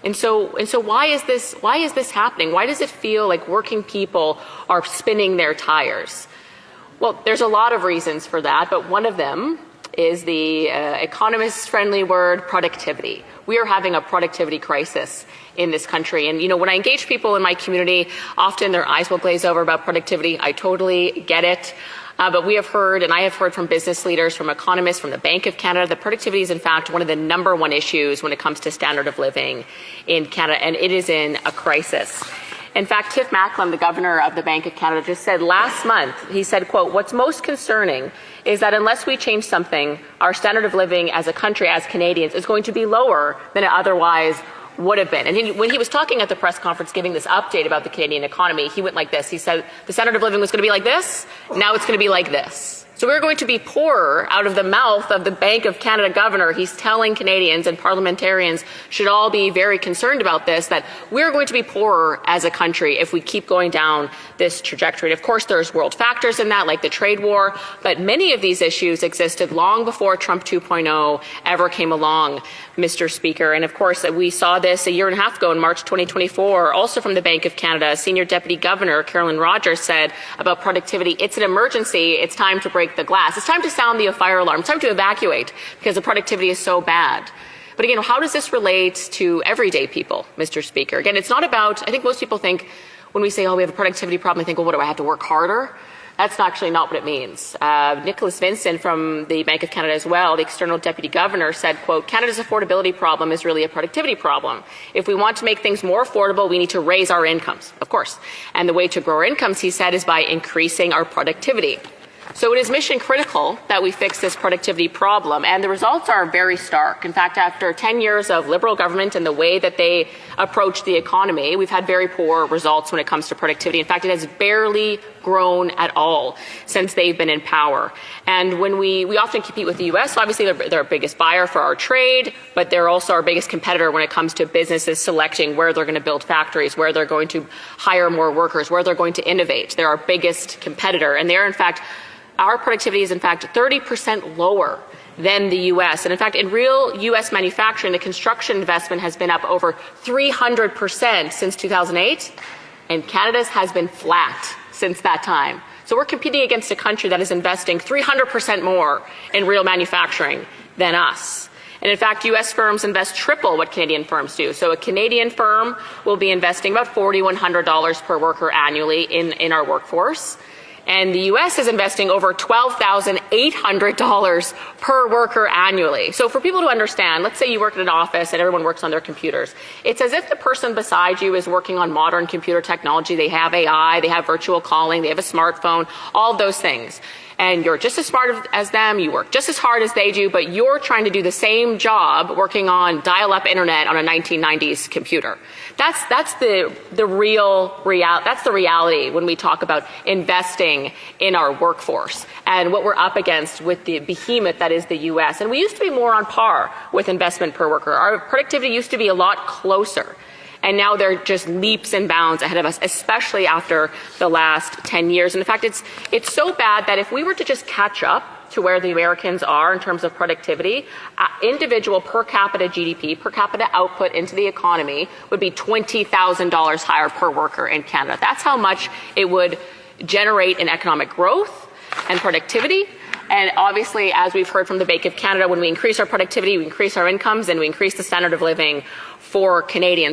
And so why is this happening? Why does it feel like working people are spinning their tires? Well, there's a lot of reasons for that, but one of them is the economist-friendly word productivity. We are having a productivity crisis in this country. And, when I engage people in my community, often their eyes will glaze over about productivity. I totally get it. But we have heard, and I have heard from business leaders, from economists, from the Bank of Canada, that productivity is, in fact, one of the #1 issues when it comes to standard of living in Canada, and it is in a crisis. In fact, Tiff Macklem, the governor of the Bank of Canada, just said last month, he said, quote, "What's most concerning is that unless we change something, our standard of living as a country, as Canadians, is going to be lower than it otherwise would have been." And when he was talking at the press conference giving this update about the Canadian economy, he went like this. He said the standard of living was going to be like this, now it's going to be like this. So we're going to be poorer out of the mouth of the Bank of Canada governor. He's telling Canadians, and parliamentarians should all be very concerned about this, that we're going to be poorer as a country if we keep going down this trajectory. And of course, there's world factors in that, like the trade war, but many of these issues existed long before Trump 2.0 ever came along, Mr. Speaker. And of course, we saw this a year and a half ago in March 2024, also from the Bank of Canada. Senior Deputy Governor Carolyn Rogers said about productivity, "It's an emergency. It's time to break the glass. It's time to sound the fire alarm. It's time to evacuate because the productivity is so bad." But again, how does this relate to everyday people, Mr. Speaker? Again, it's not about, I think most people think when we say, oh, we have a productivity problem, they think, well, what do I have to work harder? That's actually not what it means. Nicholas Vincent from the Bank of Canada as well, the external deputy governor, said, quote, "Canada's affordability problem is really a productivity problem. If we want to make things more affordable, we need to raise our incomes, of course. And the way to grow our incomes, he said, is by increasing our productivity." So it is mission critical that we fix this productivity problem, and the results are very stark. In fact, after 10 years of Liberal government and the way that they approach the economy, we've had very poor results when it comes to productivity. In fact, it has barely grown at all since they've been in power. And when we often compete with the U.S., obviously they're our biggest buyer for our trade, but they're also our biggest competitor when it comes to businesses selecting where they're going to build factories, where they're going to hire more workers, where they're going to innovate. They're our biggest competitor, and they're, in fact, our productivity is, in fact, 30% lower than the U.S. And in fact, in real U.S. manufacturing, the construction investment has been up over 300% since 2008, and Canada's has been flat since that time. So we're competing against a country that is investing 300% more in real manufacturing than us. And in fact, U.S. firms invest triple what Canadian firms do. So a Canadian firm will be investing about $4,100 per worker annually in our workforce. And the U.S. is investing over $12,800 per worker annually. So for people to understand, let's say you work in an office and everyone works on their computers. It's as if the person beside you is working on modern computer technology. They have AI, they have virtual calling, they have a smartphone, all of those things. And you're just as smart as them, you work just as hard as they do, but you're trying to do the same job working on dial-up internet on a 1990s computer. That's the reality when we talk about investing in our workforce and what we're up against with the behemoth that is the U.S. And we used to be more on par with investment per worker. Our productivity used to be a lot closer. And now they're just leaps and bounds ahead of us, especially after the last 10 years. And in fact, it's so bad that if we were to just catch up to where the Americans are in terms of productivity, individual per capita GDP, per capita output into the economy would be $20,000 higher per worker in Canada. That's how much it would generate in economic growth and productivity. And obviously, as we've heard from the Bank of Canada, when we increase our productivity, we increase our incomes, and we increase the standard of living for Canadians.